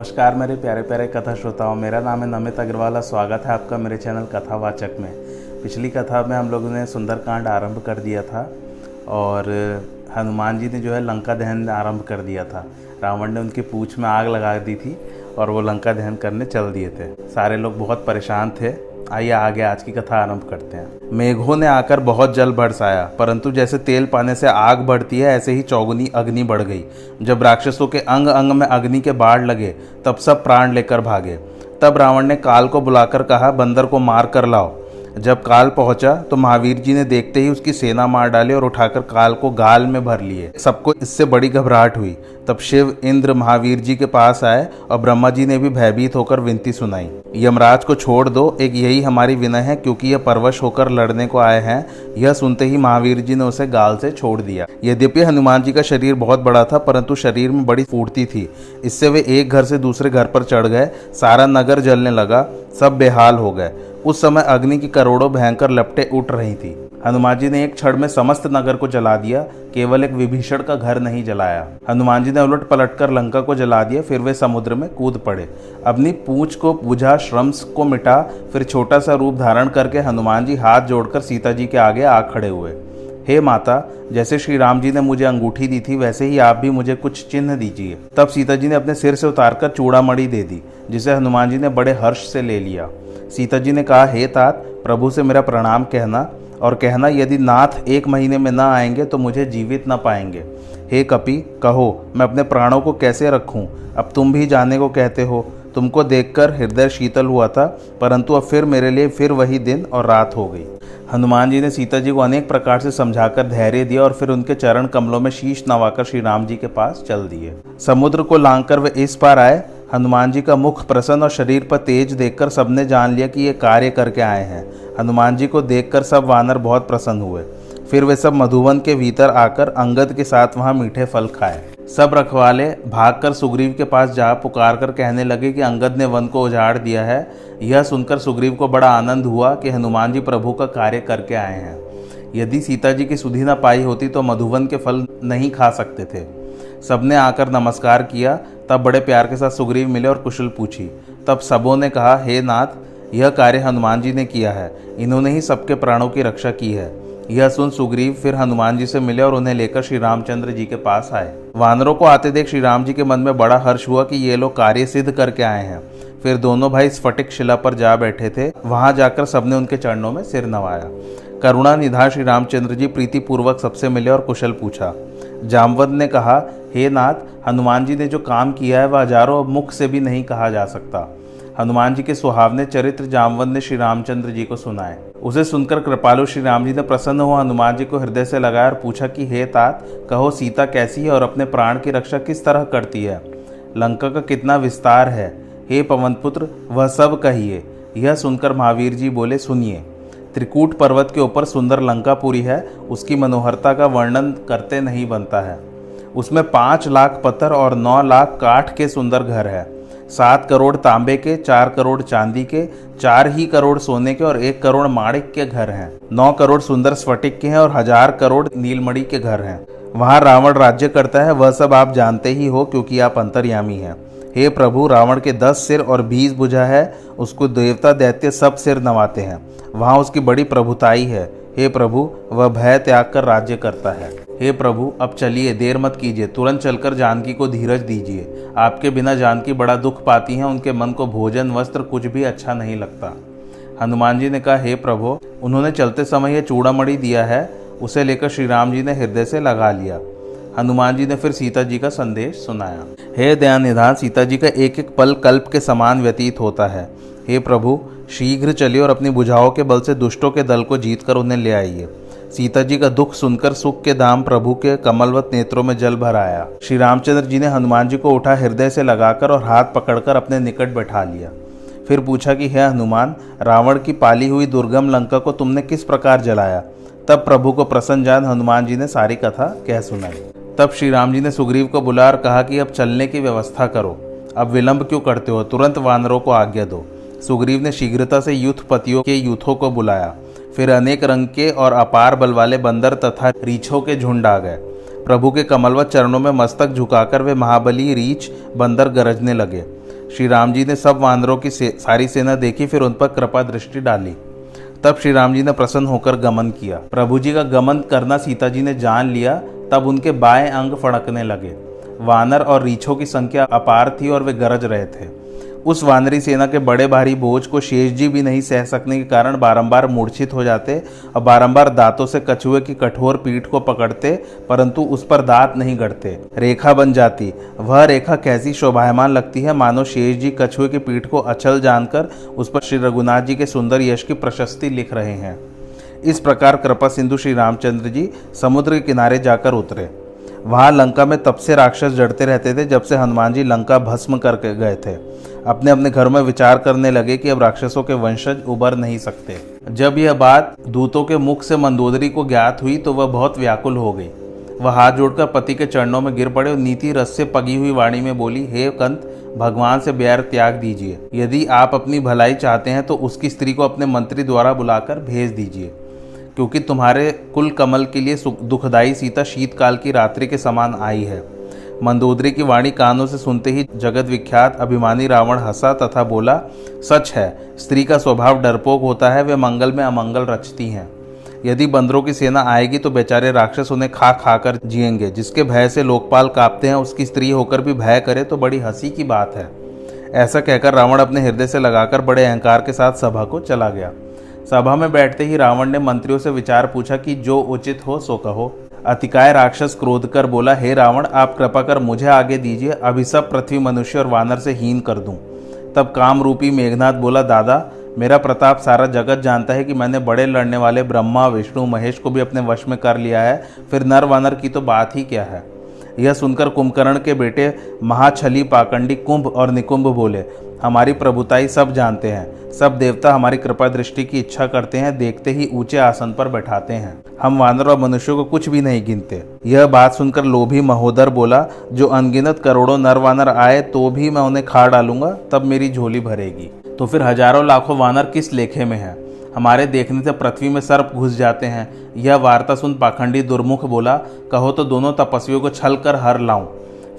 नमस्कार मेरे प्यारे प्यारे कथा श्रोताओं, मेरा नाम है नमित अग्रवाल। स्वागत है आपका मेरे चैनल कथावाचक में। पिछली कथा में हम लोगों ने सुंदरकांड आरंभ कर दिया था और हनुमान जी ने जो है लंका दहन आरंभ कर दिया था। रावण ने उनकी पूंछ में आग लगा दी थी और वो लंका दहन करने चल दिए थे। सारे लोग बहुत परेशान थे। आइए आगे आज की कथा आरंभ करते हैं। मेघों ने आकर बहुत जल बरसाया, परंतु जैसे तेल पाने से आग बढ़ती है ऐसे ही चौगुनी अग्नि बढ़ गई। जब राक्षसों के अंग अंग में अग्नि के बाढ़ लगे तब सब प्राण लेकर भागे। तब रावण ने काल को बुलाकर कहा, बंदर को मार कर लाओ। जब काल पहुंचा तो महावीर जी ने देखते ही उसकी सेना मार डाली और उठाकर काल को गाल में भर लिए। सबको इससे बड़ी घबराहट हुई। तब शिव इंद्र महावीर जी के पास आए और ब्रह्मा जी ने भी भयभीत होकर विनती सुनाई, यमराज को छोड़ दो, एक यही हमारी विनय है, क्योंकि यह परवश होकर लड़ने को आए हैं। यह सुनते ही महावीर जी ने उसे गाल से छोड़ दिया। यद्यपि हनुमान जी का शरीर बहुत बड़ा था, परंतु शरीर में बड़ी फूर्ति थी। इससे वे एक घर से दूसरे घर पर चढ़ गए। सारा नगर जलने लगा, सब बेहाल हो गए। उस समय अग्नि की करोड़ों भयंकर लपटें उठ रही थी। हनुमान जी ने एक क्षण में समस्त नगर को जला दिया, केवल एक विभीषण का घर नहीं जलाया। हनुमान जी ने उलट पलट कर लंका को जला दिया। फिर वे समुद्र में कूद पड़े। अपनी पूंछ को बुझा, श्रम को मिटा, फिर छोटा सा रूप धारण करके हनुमान जी हाथ जोड़कर सीता जी के आगे आ खड़े हुए। हे माता, जैसे श्री राम जी ने मुझे अंगूठी दी थी वैसे ही आप भी मुझे कुछ चिन्ह दीजिए। तब सीता जी ने अपने सिर से उतारकर चूड़ामणि दे दी, जिसे हनुमान जी ने बड़े हर्ष से ले लिया। सीता जी ने कहा, हे तात, प्रभु से मेरा प्रणाम कहना और कहना यदि नाथ 1 महीने में न आएंगे तो मुझे जीवित न पाएंगे। हे कपि, कहो मैं अपने प्राणों को कैसे रखूं? अब तुम भी जाने को कहते हो। तुमको देखकर हृदय शीतल हुआ था, परंतु अब फिर मेरे लिए फिर वही दिन और रात हो गई। हनुमान जी ने सीता जी को अनेक प्रकार से समझाकर धैर्य दिया और फिर उनके चरण कमलों में शीश नवाकर श्री राम जी के पास चल दिए। समुद्र को लांघकर वे इस पार आए। हनुमान जी का मुख प्रसन्न और शरीर पर तेज देखकर सबने जान लिया कि ये कार्य करके आए हैं। हनुमान जी को देखकर सब वानर बहुत प्रसन्न हुए। फिर वे सब मधुवन के भीतर आकर अंगद के साथ वहां मीठे फल खाए। सब रखवाले भागकर सुग्रीव के पास जा पुकार कर कहने लगे कि अंगद ने वन को उजाड़ दिया है। यह सुनकर सुग्रीव को बड़ा आनंद हुआ कि हनुमान जी प्रभु का कार्य करके आए हैं। यदि सीता जी की सुधि न पाई होती तो मधुवन के फल नहीं खा सकते थे। सबने आकर नमस्कार किया। तब बड़े प्यार के साथ सुग्रीव मिले और कुशल पूछी। तब सबों ने कहा, हे नाथ, यह कार्य हनुमान जी ने किया है। इन्होंने ही सबके प्राणों की रक्षा की है। यह सुन सुग्रीव फिर हनुमान जी से मिले और उन्हें लेकर श्री रामचंद्र जी के पास आए। वानरों को आते देख श्री राम जी के मन में बड़ा हर्ष हुआ कि ये लोग कार्य सिद्ध करके आए हैं। फिर दोनों भाई स्फटिक शिला पर जा बैठे थे। वहां जाकर सबने उनके चरणों में सिर नवाया। करुणा निधान श्री रामचंद्र जी प्रीतिपूर्वक सबसे मिले और कुशल पूछा। जामवंत ने कहा, हे नाथ, हनुमान जी ने जो काम किया है वह हजारों मुख से भी नहीं कहा जा सकता। हनुमान जी के सुहावने चरित्र जामवंत ने श्री रामचंद्र जी को सुनाए। उसे सुनकर कृपालु श्री राम जी ने प्रसन्न हुआ, हनुमान जी को हृदय से लगाया और पूछा कि हे तात, कहो सीता कैसी है और अपने प्राण की रक्षा किस तरह करती है? लंका का कितना विस्तार है? हे पवन पुत्र, वह सब कहिए। यह सुनकर महावीर जी बोले, सुनिए। त्रिकूट पर्वत के ऊपर सुंदर लंकापुरी है। उसकी मनोहरता का वर्णन करते नहीं बनता है। उसमें 5 लाख पत्थर और 9 लाख काठ के सुंदर घर है। 7 करोड़ तांबे के, 4 करोड़ चांदी के, 4 ही करोड़ सोने के और 1 करोड़ माणिक के घर हैं। 9 करोड़ सुंदर स्फटिक के हैं और 1000 करोड़ नीलमणि के घर हैं। वहाँ रावण राज्य करता है। वह सब आप जानते ही हो, क्योंकि आप अंतर्यामी हैं। हे प्रभु, रावण के 10 सिर और 20 भुजा है। उसको देवता दैत्य सब सिर नवाते हैं। वहाँ उसकी बड़ी प्रभुताई है। हे प्रभु, वह भय त्याग कर राज्य करता है। हे प्रभु, अब चलिए, देर मत कीजिए, तुरंत चलकर जानकी को धीरज दीजिए। आपके बिना जानकी बड़ा दुख पाती हैं, उनके मन को भोजन वस्त्र कुछ भी अच्छा नहीं लगता। हनुमान जी ने कहा, हे प्रभु, उन्होंने चलते समय यह चूड़ामणि दिया है, उसे लेकर श्री राम जी ने हृदय से लगा लिया। हनुमान जी ने फिर सीता जी का संदेश सुनाया। हे दया निधान, सीता जी का एक एक पल कल्प के समान व्यतीत होता है। हे प्रभु, शीघ्र चलिए और अपनी भुजाओं के बल से दुष्टों के दल को जीतकर उन्हें ले आइए। सीता जी का दुख सुनकर सुख के धाम प्रभु के कमलवत नेत्रों में जल भर आया। श्री रामचंद्र जी ने हनुमान जी को उठा हृदय से लगाकर और हाथ पकड़कर अपने निकट बैठा लिया। फिर पूछा कि हे हनुमान, रावण की पाली हुई दुर्गम लंका को तुमने किस प्रकार जलाया? तब प्रभु को प्रसन्न जान हनुमान जी ने सारी कथा कह सुनाई। तब श्री राम जी ने सुग्रीव को बुला और कहा कि अब चलने की व्यवस्था करो। अब विलंब क्यों करते हो? तुरंत वानरों को आज्ञा दो। सुग्रीव ने शीघ्रता से यूथपतियों के यूथों को बुलाया। फिर अनेक रंग के और अपार बल वाले बंदर तथा रीछों के झुंड आ गए। प्रभु के कमलवत चरणों में मस्तक झुकाकर वे महाबली रीछ बंदर गरजने लगे। श्री राम जी ने सब वानरों की सारी सेना देखी, फिर उन पर कृपा दृष्टि डाली। तब श्री राम जी ने प्रसन्न होकर गमन किया। प्रभु जी का गमन करना सीता जी ने जान लिया। तब उनके बाएं अंग फड़कने लगे। वानर और रीछों की संख्या अपार थी और वे गरज रहे थे। उस वानरी सेना के बड़े भारी बोझ को शेष जी भी नहीं सह सकने के कारण बारंबार मूर्छित हो जाते और बारंबार दांतों से कछुए की कठोर पीठ को पकड़ते, परंतु उस पर दांत नहीं गड़ते। रेखा बन जाती। वह रेखा कैसी शोभायमान लगती है, मानो शेष जी कछुए की पीठ को अचल जानकर उस पर श्री रघुनाथ जी के सुंदर यश की प्रशस्ति लिख रहे हैं। इस प्रकार कृपा सिंधु श्री रामचंद्र जी समुद्र के किनारे जाकर उतरे। वहां लंका में तब से राक्षस जड़ते रहते थे जब से हनुमान जी लंका भस्म करके गए थे। अपने अपने घर में विचार करने लगे कि अब राक्षसों के वंशज उबर नहीं सकते। जब यह बात दूतों के मुख से मंदोदरी को ज्ञात हुई तो वह बहुत व्याकुल हो गई। वह हाथ जोड़कर पति के चरणों में गिर पड़े और नीति रस से पगी हुई वाणी में बोली, हे कंत, भगवान से बैर त्याग दीजिए। यदि आप अपनी भलाई चाहते हैं तो उसकी स्त्री को अपने मंत्री द्वारा बुलाकर भेज दीजिए, क्योंकि तुम्हारे कुल कमल के लिए दुखदायी सीता शीतकाल की रात्रि के समान आई है। मंदोदरी की वाणी कानों से सुनते ही जगत विख्यात अभिमानी रावण हंसा तथा बोला, सच है, स्त्री का स्वभाव डरपोक होता है, वे मंगल में अमंगल रचती हैं। यदि बंदरों की सेना आएगी तो बेचारे राक्षस उन्हें खा खाकर जिएंगे। जिसके भय से लोकपाल कांपते हैं, उसकी स्त्री होकर भी भय करे तो बड़ी हंसी की बात है। ऐसा कहकर रावण अपने हृदय से लगाकर बड़े अहंकार के साथ सभा को चला गया। सभा में बैठते ही रावण ने मंत्रियों से विचार पूछा कि जो उचित हो सो कहो। अतिकाय राक्षस क्रोध कर बोला, हे रावण, आप कृपा कर मुझे आगे दीजिए, अभी सब पृथ्वी मनुष्य और वानर से हीन कर दूं। तब काम रूपी मेघनाथ बोला, दादा, मेरा प्रताप सारा जगत जानता है कि मैंने बड़े लड़ने वाले ब्रह्मा, विष्णु, महेश को भी अपने वश में कर लिया है, फिर नर वानर की तो बात ही क्या है। यह सुनकर कुंभकर्ण के बेटे महाछली पाखंडी कुंभ और निकुंभ बोले, हमारी प्रभुताई सब जानते हैं, सब देवता हमारी कृपा दृष्टि की इच्छा करते हैं, देखते ही ऊंचे आसन पर बैठाते हैं, हम वानर और मनुष्यों को कुछ भी नहीं गिनते। यह बात सुनकर लोभी महोदर बोला, जो अनगिनत करोड़ों नर वानर आए तो भी मैं उन्हें खा डालूंगा, तब मेरी झोली भरेगी। तो फिर हजारों लाखों वानर किस लेखे में है? हमारे देखने से पृथ्वी में सर्प घुस जाते हैं। यह वार्ता सुन पाखंडी दुर्मुख बोला, कहो तो दोनों तपस्वियों को छल कर हर लाऊं,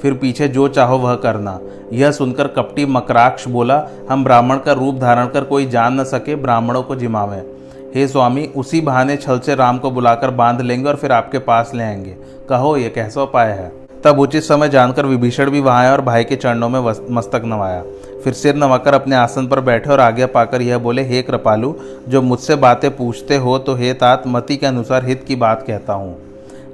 फिर पीछे जो चाहो वह करना। यह सुनकर कपटी मकराक्ष बोला, हम ब्राह्मण का रूप धारण कर कोई जान न सके ब्राह्मणों को जिमावें। हे स्वामी, उसी बहाने छल से राम को बुलाकर बांध लेंगे और फिर आपके पास ले आएंगे। कहो ये कैसा उपाय है? तब उचित समय जानकर विभीषण भी वहां आए और भाई के चरणों में मस्तक नवाया। फिर सिर नवाकर अपने आसन पर बैठे और आज्ञा पाकर यह बोले, हे कृपालु, जो मुझसे बातें पूछते हो तो हे तात, मति के अनुसार हित की बात कहता हूँ।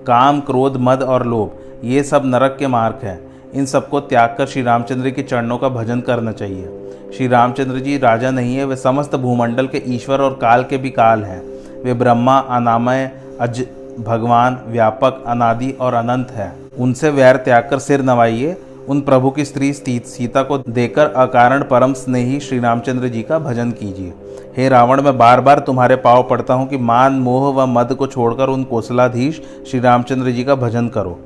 काम, क्रोध, मद और लोभ, ये सब नरक के मार्ग हैं। इन सबको त्याग कर श्री रामचंद्र के चरणों का भजन करना चाहिए। श्री रामचंद्र जी राजा नहीं है, वे समस्त भूमंडल के ईश्वर और काल के भी काल हैं। वे ब्रह्मा, अनामय, अज, भगवान, व्यापक, अनादि और अनंत है। उनसे वैर त्याग कर सिर नवाइए। उन प्रभु की स्त्री सीता को देकर अकारण परम स्नेही श्री रामचंद्र जी का भजन कीजिए। हे रावण, मैं बार बार तुम्हारे पांव पड़ता हूँ कि मान, मोह व मद को छोड़कर उन कौशलाधीश श्री रामचंद्र जी का भजन करो।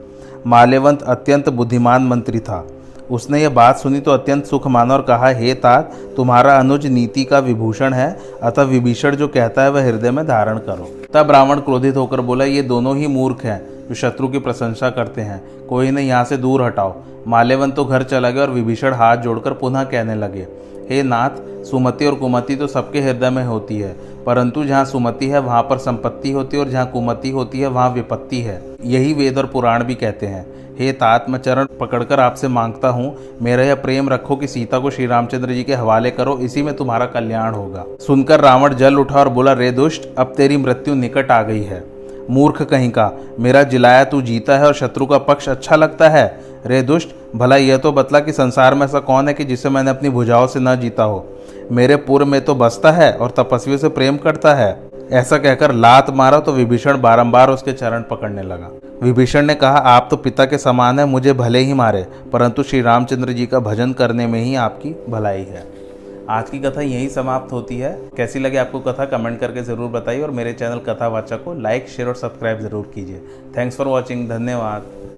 माल्यवंत अत्यंत बुद्धिमान मंत्री था। उसने यह बात सुनी तो अत्यंत सुख माना और कहा, हे तात, तुम्हारा अनुज नीति का विभूषण है, अतः विभीषण जो कहता है वह हृदय में धारण करो। तब रावण क्रोधित होकर बोला, ये दोनों ही मूर्ख हैं जो शत्रु की प्रशंसा करते हैं, कोई इन्हें यहाँ से दूर हटाओ। माल्यवंत तो घर चला गया और विभीषण हाथ जोड़कर पुनः कहने लगे, हे नाथ, सुमति और कुमति तो सबके हृदय में होती है, परंतु जहाँ सुमति है वहाँ पर संपत्ति होती है और जहाँ कुमति होती है वहाँ विपत्ति है। यही वेद और पुराण भी कहते हैं। हे तात, मैं चरण पकड़कर आपसे मांगता हूँ, मेरा यह प्रेम रखो कि सीता को श्री रामचंद्र जी के हवाले करो, इसी में तुम्हारा कल्याण होगा। सुनकर रावण जल उठा और बोला, रे दुष्ट, अब तेरी मृत्यु निकट आ गई है। मूर्ख कहीं का, मेरा जिलाया तू जीता है और शत्रु का पक्ष अच्छा लगता है। रे दुष्ट, भला यह तो बतला कि संसार में ऐसा कौन है कि जिसे मैंने अपनी भुजाओं से न जीता हो। मेरे पूर्व में तो बसता है और तपस्वियों से प्रेम करता है। ऐसा कहकर लात मारा तो विभीषण बारंबार उसके चरण पकड़ने लगा। विभीषण ने कहा, आप तो पिता के समान है, मुझे भले ही मारे, परंतु श्री रामचंद्र जी का भजन करने में ही आपकी भलाई है। आज की कथा यहीं समाप्त होती है। कैसी लगी आपको कथा कमेंट करके ज़रूर बताइए और मेरे चैनल कथावाचक को लाइक, शेयर और सब्सक्राइब ज़रूर कीजिए। Thanks for watching. धन्यवाद।